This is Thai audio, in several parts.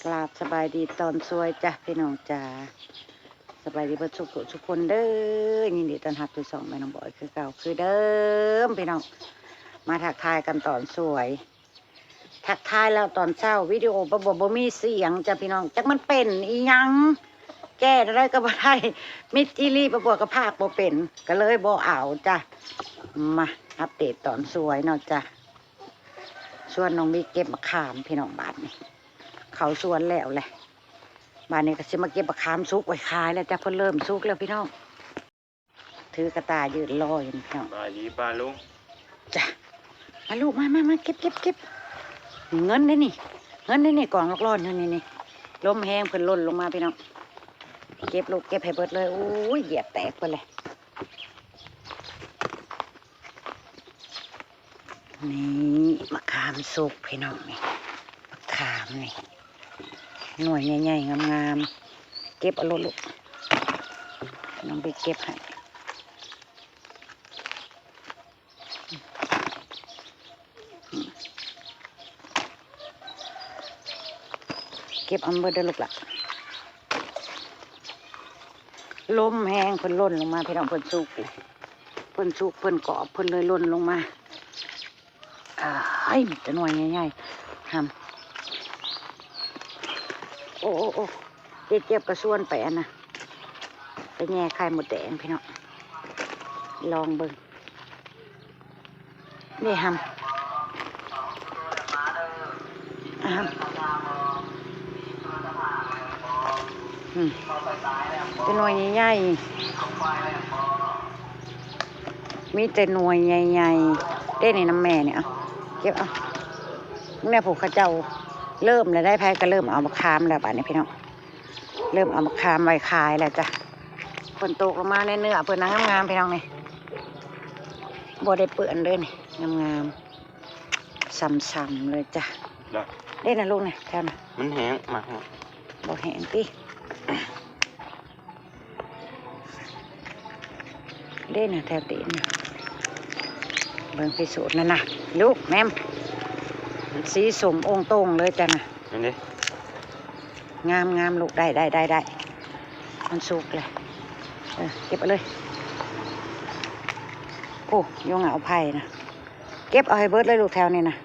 กราบสบายดีตอนสวยจ้ะพี่น้องจ้าสบายดีเพื่อทุกคนเด้อยินดีต้อนรับที่สองแม่น้องบอยคือเก่าคือเดิมพี่น้องมาทักทายกันตอนสวยทักทายแล้วตอนเช้าวิดีโอบ่มีเสียงจ้ะพี่น้องจักมันเป็นอีหยังแก้ได้ก็บ่ได้มิดอีลี่ประบวกกับภาคบ่เป็นก็เลยบ่เอาจ้ะมาอัปเดตตอนสวยเนาะจ้ะส่วนน้องมีเก็บมะขามพี่น้องบ้านนี่เขาสวนแล้วแหละบ้านนี้ก็จะมาเก็บมะขามซุกไว้ขายแล้วจ้ะเพิ่นเริ่มซุกแล้วพี่น้องถือกระตายยืนรออยู่พี่น้องบายดีป้าลุงจ้ะมาลูกมาเก็บเงินได้นี่เงินได้นี่กล่องล็อกร้อนนี่ลมแห้งเพิ่นล่นลงมาพี่น้องเก็บลูกเก็บให้เบิดเลยโอ้ยเหยียบแตกไปเลยนี่มะขามสุกพี่น้องนี่มะขามนี่หน่วยใหญ่ๆงามๆเก็บเอาลูกน้องไปเก็บให้เก็บอันเบอร์เดลูกละลมแห้งเพิ่นล่นลงมาพี่น้องเพิ่นสุกเพิ่นกรอบเพิ่นเลยล่นลงมาให้มันจะหน่วยใหญ่ๆทำโอ้เจ็บกระส่วนไปอันนะไปแง่ไข่หมดแดงพี่น้องลองเบิ่งนี่ทำเป็นหน่วยใหญ่ๆมีแต่หน่วยใหญ่ๆได้ในน้ำแม่เนี่ยเก็บเอาเนี่ยผูกข้าเจ้าเริ่มเลยได้ไพ่ก็เริ่มเอามะขามแล้วป่ะเนี่ยพี่น้องเริ่มเอามะขามไว้ขายแล้วจ้ะฝนตกลงมาในเนื้อเปื่อนน้ำงามพี่น้องนี่บ่ได้เปื่อนเลยนี่งามซ้ำๆเลยจ้ะได้นะลูกเนี่ยแถวน่ะมันแห้งมากบ่แห้งติได้นะแถวตีนเบิ่งพิสูจน์นั่นนะลูกแม่มสีสมองค์ตรงเลยจ้ะนะนี่งามลูกได้มันสุกเลยเก็บไปเลยโอ้ยงเอาไผ่นะเก็บเอาให้เบิร์ดเลยลูกแถวนี่นะ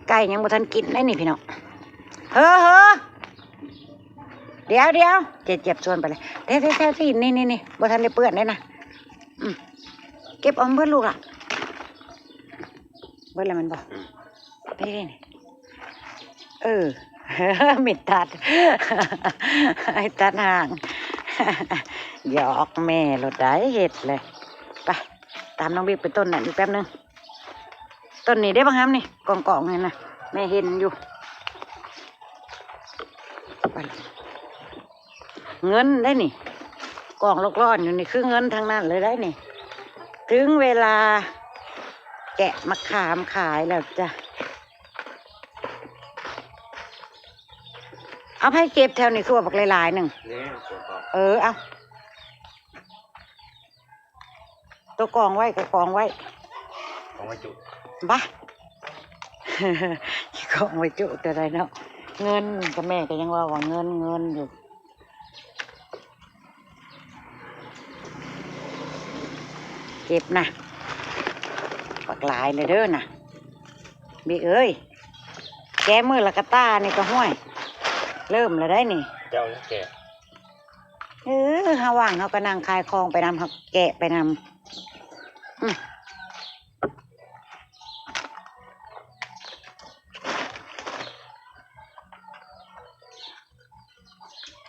ไก่ยังบ่ทันกินได้นี่พี่น้องเฮ้อเดี๋ยวเจ็บชวนไปเลยแถวที่นี่บ่ทันได้เปื้อนได้นะเก็บเอาเบิร์ดลูกอ่ะเบิร์ดอะไรมันบอกนี่มิดตัดไอ้ตัดห่างหยอกแม่รถได้เห็ดเลยไปตามน้องบิ๊กไปต้นนั่นอีกแป๊บนึงต้นนี้ได้บ้างครับนี่กองนี่นะแม่เห็นอยู่เงินได้นี่กองร้อนอยู่นี่คือเงินทางนั้นเลยได้นี่ถึงเวลาแกะมะขามขายแล้วจ้ะเอาให้เก็บแถวนี้คือว่าบักหลายๆหนึ่งเอาตัวกองไว้จุบ้ากองไว้จุแต่ไรเนาะเงินกับแม่ก็ยังว่าเงินอยู่เก็บนะบักหลายเลยเด้อนะบิ๊กเอ้ยแกมือละกะตานี่ก็ห้วยเริ่มแล้วได้นี่เจ้าแก่ห้าว่างเขาก็นั่งคายคลองไปนำเขาแกะไปนำ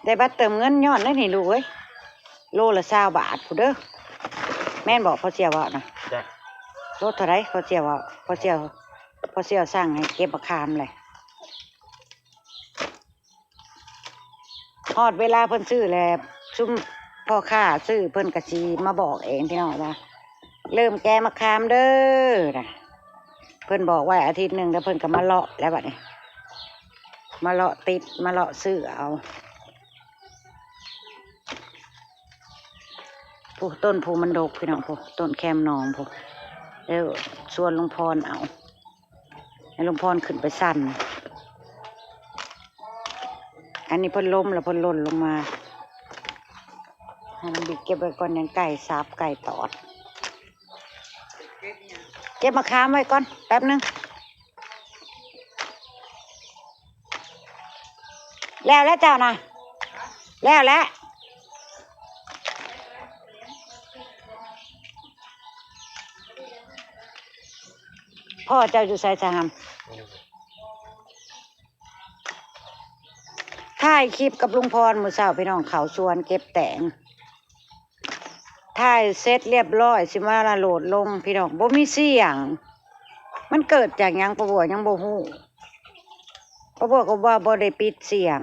ได้บัตรเติมเงินยอดได้นี่ลูกเอ้ยโลละ20 บาทผู้เด้อแม่นบอกพ่อเสี่ยวว่านะโลเท่าไรพ่อเสี่ยวว่าพ่อเสี่ยวสั่งให้เก็บมะขามเลยฮอดเวลาเพิ่นซื้อแล้วซุ่มพ่อค้าซื้อเพิ่นกะชีมาบอกเองพี่น้องว่าเริ่มแกะมะขามเด้อนะเพิ่นบอกว่าอาทิตย์หนึ่งแล้วเพิ่นก็มาเลาะแล้วบัดนี้มาเลาะติดมาเลาะซื้อเอาผู้ต้นผู้มันดกพี่น้องผู้ต้นแคมนองผู้แล้วส่วนลุงพรเอา ให้ลุงพรขึ้นไปสั่นอันนี้เพิ่นล้มแล้วเพิ่นหล่นลงมาให้น้องบิ๊กเก็บไว้ก่อนยังไก่ซับไก่ตอดเก็บมะขามไว้ก่อนแป๊บนึงแล้วเจ้านะแล้วพ่อเจ้าอยู่ไสจะทำถ่ายคลิปกับลุงพรมื้อเช้าพี่น้องเขาชวนเก็บแตงถ่ายเสร็จเรียบร้อยสิมาละโหลดลงพี่น้องบ่มีเสียงมันเกิดจากหยังประบัวยังบ่ฮู้ประบัวก็ว่าบ่ได้ปิดเสียง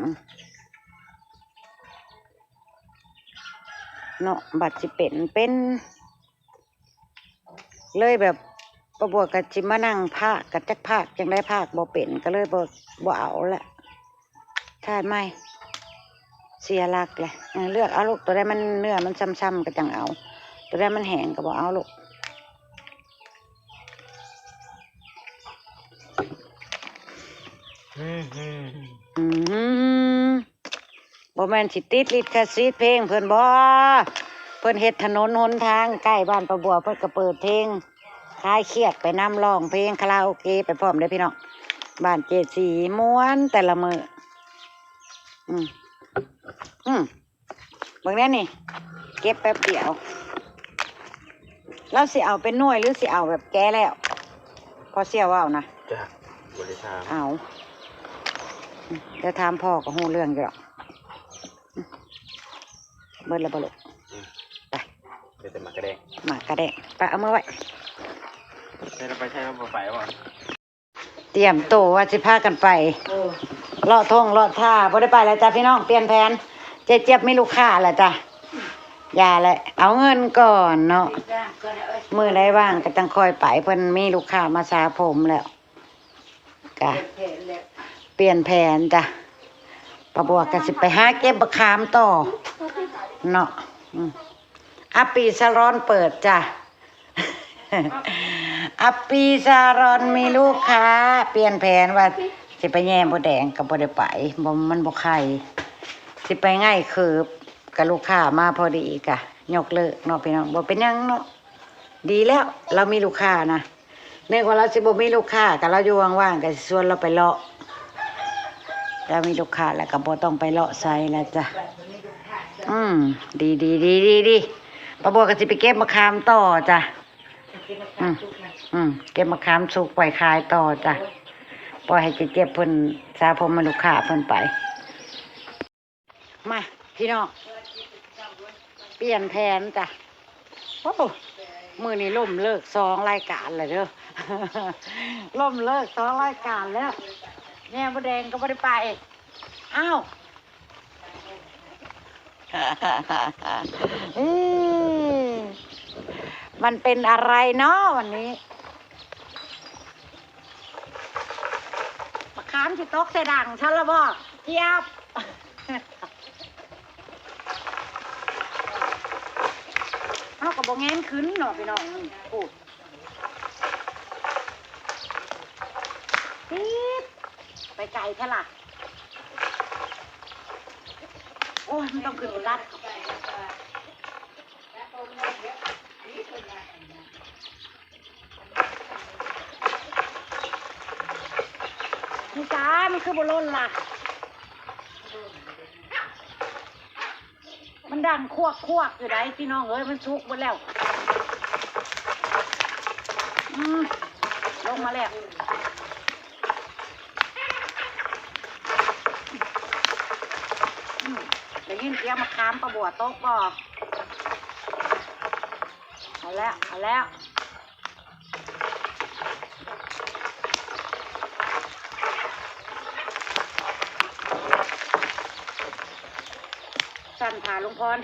เนาะบัดสิเป็นเลยแบบประบัวก็สิมานั่งพากกะจักพากจังได้พากบ่เป็นก็เลยบ่เอาละถ่ายไม่เสียหลักเลยเลือกเอาลูกตัวใดมันเนื้อมันช้ำๆก็จังเอาตัวใดมันแห้งก็บ่เอาลูกบ่แม่นสิติดลิขสิทธิ์เพลงเพิ่นบ่เพิ่นเฮ็ดถนนหนทางใกล้บ้านประบัวเพิ่นก็เปิดเพลงคลายเครียดไปนำร้องเพลงคาราโอเกะไปพร้อมเด้อพี่น้องบ้านเจสีม่วนแต่ละมื้อเบิ่งแน่นี่เก็บแป๊บเดียวแล้วสิเอาเป็นหน่วยหรือสิเอาแบบแก่แล้วพอเสียว่าวนะจ้ะบริษัทเอาจะถามพ่อก็ฮู้เรื่องอยู่หรอกเบิดละบ่ลูกไปเดี๋ยวจะมากระแดงไปเอามือไว้ใช่เราไปวะเตรียมโตว่าสิพากันไปเลาะทงเลาะท่าบ่ได้ไปแล้วจ้ะพี่น้องเปลี่ยนแผนเจี๊ยบมีลูกค้าแล้วจ้ะอย่าเลยเอาเงินก่อนเนาะมือได้ว่างก็ต้องคอยไปเพิ่นมีลูกค้ามาสาผมแล้วกะเปลี่ยนแผนจ้ะประบัวก็สิไปหาเก็บบักขามต่อเนาะอัปปีซาร้อนเปิดจ้ะอัปปีซารอนมีลูกค้าเปลี่ยนแผนว่าสิไปแย่บ่แดงกับบ่ได้ไปบ่มันบ่ไข่สิไปง่ายคืบกับลูกค้ามาพอดีกะยกเลิกเนาะพี่น้องบ่เป็นหยังเนาะดีแล้วเรามีลูกค้านะเนื่องว่าเราสิบ่มีลูกค้าก็เราอยู่ว่างๆก็สิชวนเราไปเลาะเรามีลูกค้าแล้วก็บ่ต้องไปเลาะไสแล้วจ้ะดีป้าบัวก็สิไปเก็บมะขามต่อจ้ะเก็บมะขามสุกปล่อยขายต่อจ้ะปล่อยให้เก็บเพิ่นสาผมมาลูกค้าเพิ่นไปมาพี่น้องเปลี่ยนแผนจ้ะโอ้มือนี้ล่มเลิก2 รายการเลยเด้อ ล่มเลิก2 รายการแล้วแง่บ่แดงก็บ่ได้ไปอ้าวมันเป็นอะไรเนาะวันนี้มะขามที่ตกใส่ดังฉันละบ่เจี๊ยบเอากับบ่แงนขึ้นเนาะพี่น้องพูดปี๊ดไปไกลแค่ล่ะโอ้ยมันต้องขึ้นบนรัดนี่จ้ามันคือบอลนล่ะมันดังควกอยู่ไหนพี่น้องเอ้ยมันชุกหมดแล้วลงมาแล้วได้ยินเสียงมะขามประบัวโต๊ะบ่เอาแล้วสั่นผ่าลุงพร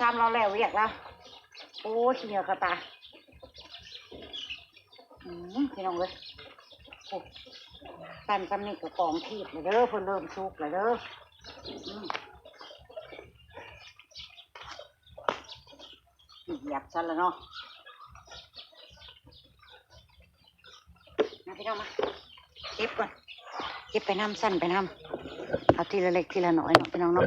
ซ้ำเราแล้วเรียกแล้วโอ้ขี้เหนียวกระตาพี่น้องเลยโอ้สั่นซ้ำนี่ก็กองทีบเลยเด้อเพิ่นเริ่มสุกเลยเด้อเหยียบฉันแล้วเนาะ น้องมาเก็บก่อนเก็บไปน้ำสั้นไปน้ำเอาทีละเล็กทีละน้อยเนาะพี่น้องเนาะ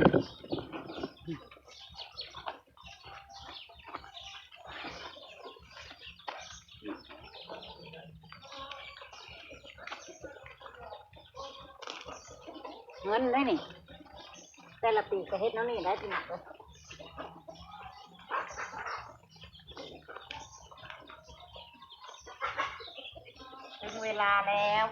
เงินได้นี่แต่ละปีก็เฮ็ดน้องนี่ได้พี่น้องเลยถึงเวลาแล้ว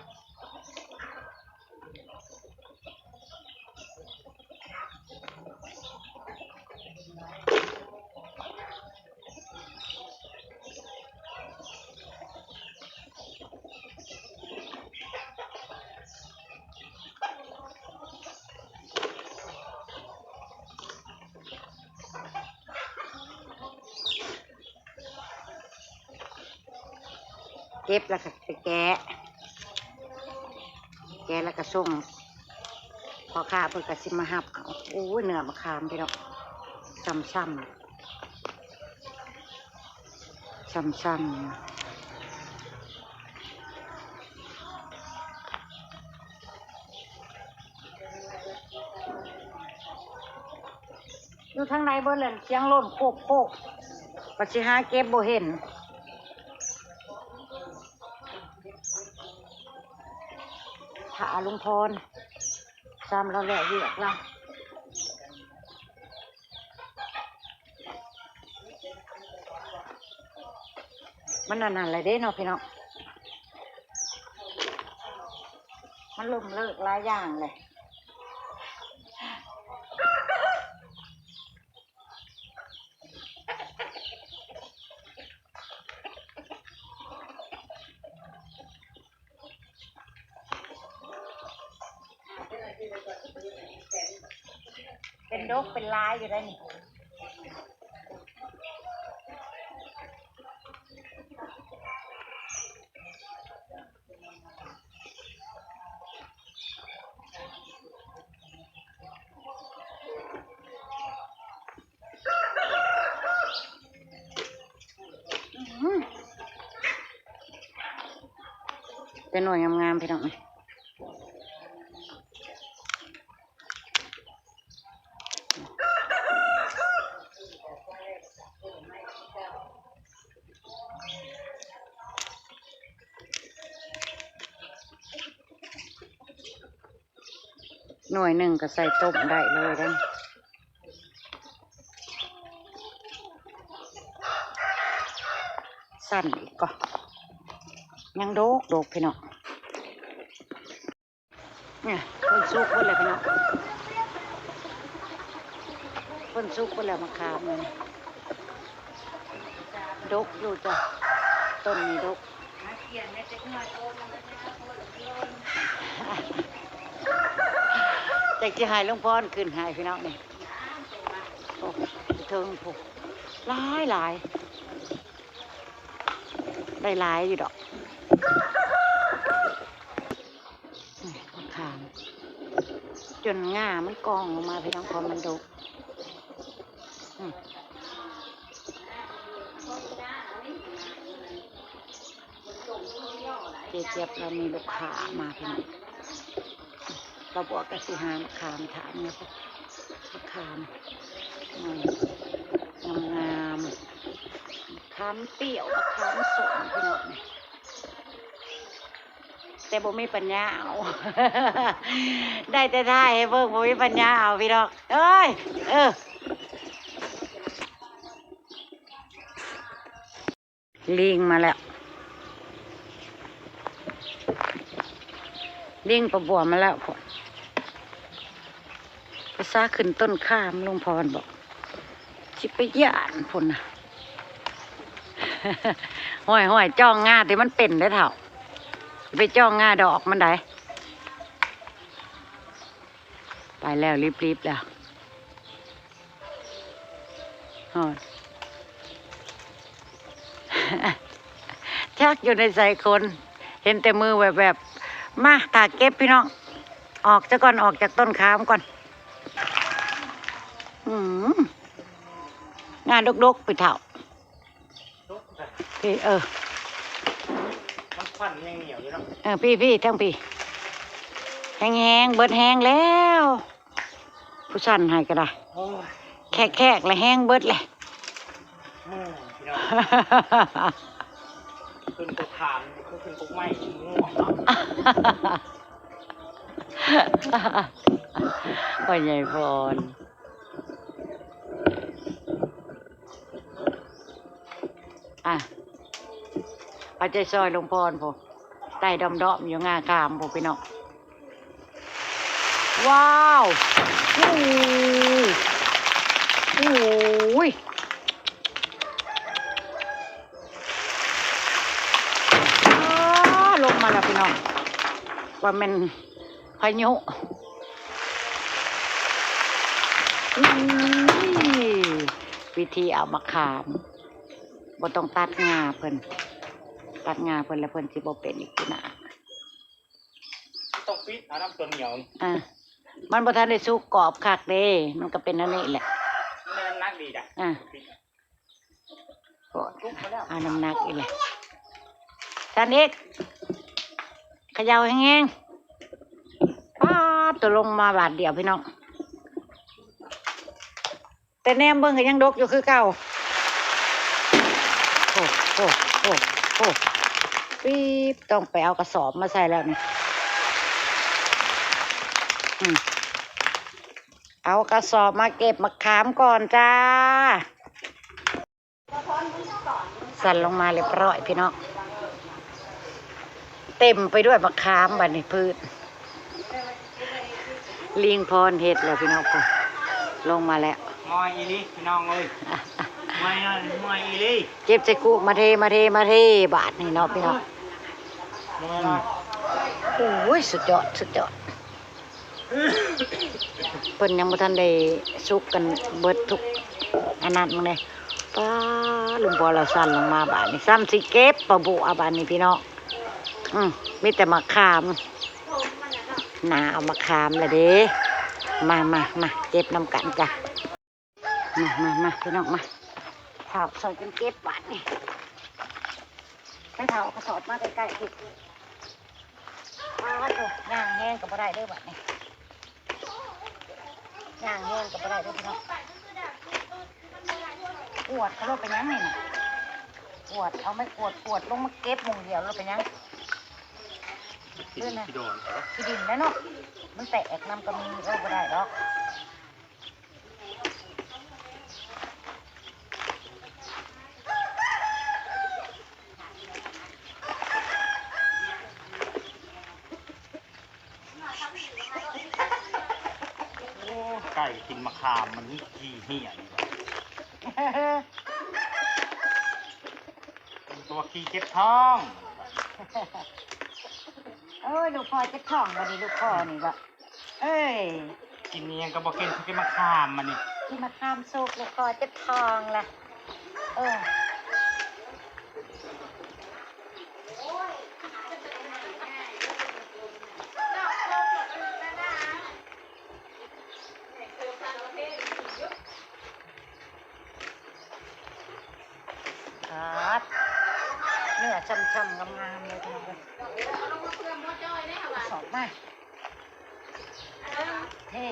เก็บแล้วก็ไปแกะแล้วก็ส่งพอค้าเพิ่นก็สิมาหับเอาโอ้ยเนื้อมะขามพี่น้องซ้ำอยู่ทางในเบิ่นเลยเสียงลมโคกปัจสิหาเก็บบ่เห็นถาลุงพรซ้ำเราแหละเวียกเรามันนั่นอะไรเด้เนาะพี่น้องมันลุ่มเลิกหลายอย่างเลยเป็นดกเป็นลายอยู่ได้นี่เป็นหน่วยงามๆพี่น้องหน่วยหนึ่งก็ใส่ต้มได้เลยได้สั้นอีกก็ยังโดกพี่น้องเนี่ยคนซุกคนอะไรพี่น้องคนซุกคนอะไรมาขามเลยดกอยู่จ้ะต้นนี้ดกจากที่หายลุงพรขึ้นหายพี่น้องนี่โอ้เทิงผูกหลายได้หลายอยู่ดอกมะขามจนง่ามันกองออกมาพี่น้องพอมันดกเจี๊ยบเรามีลูกค้ามาพี่น้องเราบอกกสิหามะขามถามเนี่ยมะขามงามมะขามเปรี้ยวมะขามสดพี่น้องแต่บ่มีปัญญาเอา ได้แต่ได้ให้เบิ่งบ่มีปัญญาเอาพี่น้องเอ้ยลิงมาแล้วลิงประบัวมาแล้วพอไปซาขึ้นต้นข้ามลุงพรบอกสิไปย่านพุ่นน่ะ ห้อยจ้องงาที่มันเป็นได้เถ่าไปจ้องงาดอกมันได้ไปแล้วรีบแล้วชักอยู่ในใจคนเห็นแต่มือแบบมาตาเก็บพี่น้องออกจากต้นขามก่อนงานดกไปเถ่าพี่ ฟันยังเหนียวอยู่เนาะ พี่ทั้งพี่แห้งๆเบิดแห้งแล้วผู้สั่นให้ก็ได้ โอ้ย แขกและแห้งเบิดเลย มือพี่น้องขึ้นกดถามขึ้นกดไม่ง่วง พ่อใหญ่พรอ่ะเอาใจซอยลงพรผมไต่ดอมๆอยู่งาขามผมพี่น้องว้าวโอ้ยลงมาแล้วพี่น้องว่ามันพายุวิธีเอามาขามบ่ต้องตัดงาเพิ่นตัดงาเพิ่นแล้วเพิ่นสิบ่เป็นอีกทีหน้า ต้องปิดเอาน้ำตัวเหนียว มันบ่ทันได้สุกกรอบคักเด้มันก็เป็นอันนี้แหละ นี่น้ำหนักดีจ้ะ ก็เอาน้ำหนักอีกแหละท่านเอกเขย่าแห้งๆป้าดตัวลงมาบาทเดียวพี่น้องแต่แนมเบิ่งก็ยังดกอยู่คือเก่าโอ้ปี๊บต้องไปเอากระสอบมาใส่แล้วนี่เอากระสอบมาเก็บมะขามก่อนจ้าสั่นลงมาเรียบร้อยพี่น้องเต็มไปด้วยมะขามบัดนี้พืชลิงพรเห็ดแล้วพี่น้องคุณลงมาแล้ว มอยอีลี่พี่น้องเลยมอยอีลี่ เก็บใส่กุมาเทบาทนี่เนาะพี่น้องโอ้ยสุดยอดเพิ่นยังบ่ทันได้สุกกันเบิดทุกอันนั้นมึงเลยป้าลุงพอเราสั่นลงมาบาทนี่ซ้ำสิเก็บปะบุอาบานนี่พี่น้องมีแต่มะขามหนาเอามะขามละเด้มาเก็บน้ำกันจ้ะมาพี่น้องมาเผาซอยจนเก็บบาทนี่ไปเผากระสอบมาใกล้ๆพี่ย่างแห้งก็บ่ได้เด้อบาทนี่ย่างแห้งก็บ่ได้เด้อพี่น้องปวดเขาลดไปยังนี่น่ะปวดเอาไม่ปวดลงมาเก็บมุงเดียวลดไปยังเลื่อนนะ ที่โดน ที่ดินแล้วเนาะมันแตกน้ำก็มีบ่ได้หรอกไก่กินมะขามมันนี่ขี้เหี้ยนี่วะตัวขี้เจ็บท้อง ลูกพ่อจะคล้องวันนี้ลูกพ่อนี่บ่กินเนียงก็บอกกินมะขามมันนี่ ที่มาข้ามสุกลูกพ่อจะทองล่ะเนื้อช่ำๆงามๆเลยพี่น้องเลยสอบมาเฮ้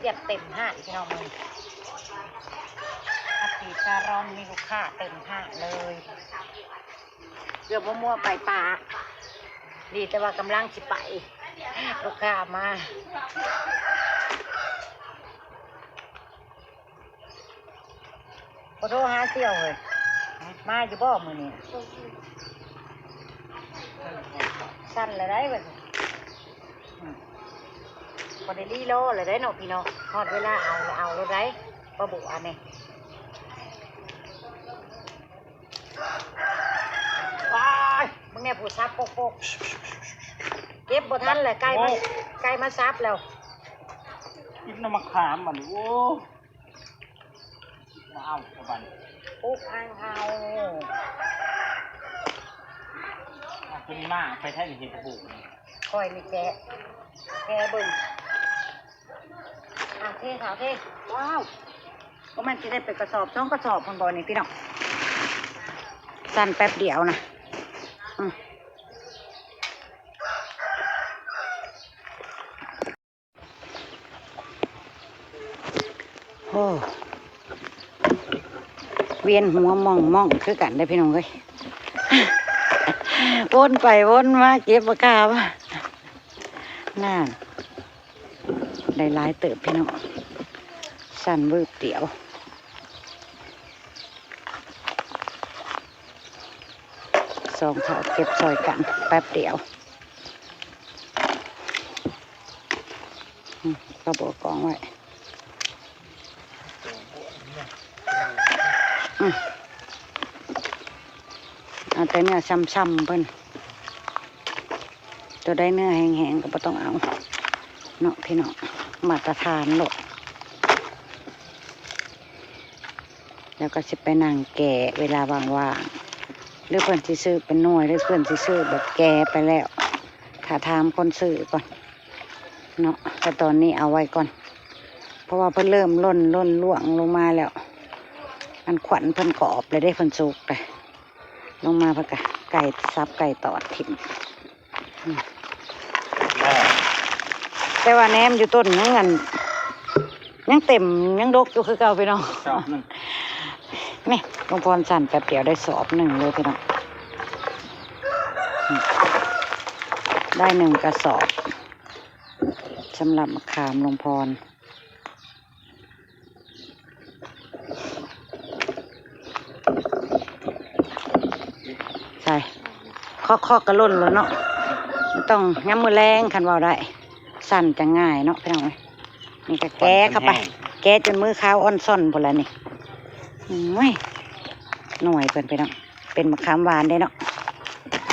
เจ็บเต็มห้าพี่น้องเลยอาทิตย์การอนมีลูกค้าเต็มห้าเลยเกือบมั่วไปป่าดีแต่ว่ากำลังสิไปลูกค้ามาขอโทษหาเสี่ยวเลยมาอยู่บ่มือนี่สั้นเลยได้แบบพอได้ลีโลเลยได้เนาะพี่น้องทอดเวลาเอาเลยได้ปลาบุอันนี้ว้ายมึง แม่ผู้ซับโปกเก็บบ่ทันเลยไก่มาซับแล้ว กินน้ำมะขามมันโอ้ว้าวสบาย ปุ๊กอ่างเฮา ตัวนี้มากไปแท้เห็นปลูก คอยมีแกะเบิ่งเทสาวเทว้าวก็มันจะได้เป็นกระสอบ2กระสอบคนบ่นี่พี่น้องสั้นแป๊บเดียวนะโอ้เวียนหัวมองคือกันได้พี่น้องเอ้ยวนไปวนมาเก็บปากกามาน่าได้หลายเติบพี่น้องสั่นวืบเตี๋ยวสองเท่าเก็บซอยกันแป๊บเดียวก็บอกกองไว้เอาแต่เนื้อช้ำๆเพิ่นตัวได้เนื้อแห้งๆก็บ่ต้องเอาเนาะพี่น้องมาตรฐานโลดแล้วก็สิไปนั่งแก่เวลาว่างๆหรือเพิ่นสิซื้อเป็นหน่วยหรือเพิ่นสิซื้อแบบแก่ไปแล้วถ้าถามคนซื้อก่อนเนาะแต่ตอนนี้เอาไว้ก่อนเพราะว่าเพิ่นเริ่มล่นล่วงลงมาแล้วอันขวัญเพิ่นกรอบเลยได้เพิ่นสุกเลยลงมาเพิ่นก็ไก่ซับไก่ตอดถิ่มแต่ว่าแหนมอยู่ต้นยังเต็มยังดกอยู่คือเก่าพี่น้อง ชอบนึง นี่หลวงพ่อสั่นแป๊บเดียวได้สอบ1เลยพี่น้องได้1กระสอบสำหรับมะขามหลวงพ่อใช่ข้อกระล่นแล้วเนาะต้องย้ำมือแรงคันว่าได้สั่นจะง่ายเนาะพี่น้องนี่ก็แก้เข้าไปแก้จนมือขาวอ่อนซ่อนพอแล้วนี่หน่วยเพิ่นไปเนาะเป็นมะขามหวานได้เนาะ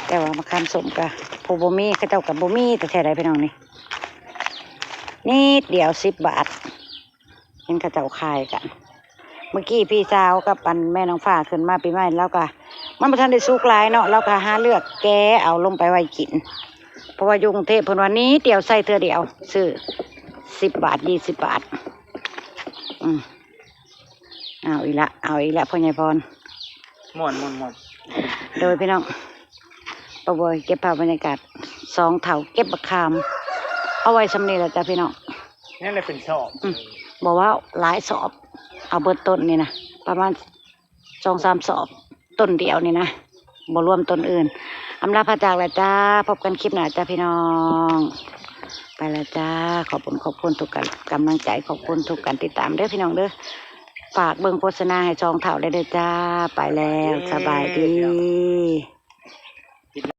แต่ว่ามะขามส้มกับผู้บ่มีเขาเจ้ากับบ่มีแต่แท้ใดพี่น้องนี่นิดเดียว10 บาทเห็นเขาเจ้าขายกันเมื่อกี้พี่สาวกับปันแม่น้องฟ้าขึ้นมาปีใหม่แล้วก็มันบ่ทันได้สุกหลายเนาะเราก็หาเลือกแก้เอาลงไปไว้กินเพราะว่าอยู่กรุงเทพเพิ่นว่านี้เดียวใส่เทื่อเดียวซื้อ10 บาท20 บาทเอาอีกละพ่อใหญ่พรม่วนโดยพี่น้องประบอยเก็บภาพบรรยากาศ2เท่าเก็บบักขามเอาไว้สำเร็จแล้วจ้ะพี่น้องนี่เลยเป็นชอบ บอกว่าหลายสอบเอาเบิดต้นนี่นะประมาณ2-3 สอบต้นเดียวนี่นะบ่รวมต้นอื่นอำลาพระจากแล้วจ้าพบกันคลิปหน้าจ้าพี่น้องไปแล้วจ้าขอบคุณทุกกำลังใจขอบคุณทุกการติดตามเด้อพี่น้องเด้อฝากเบิ่งโฆษณาให้2เท่าได้เด้อจ้าไปแล้วสบายดี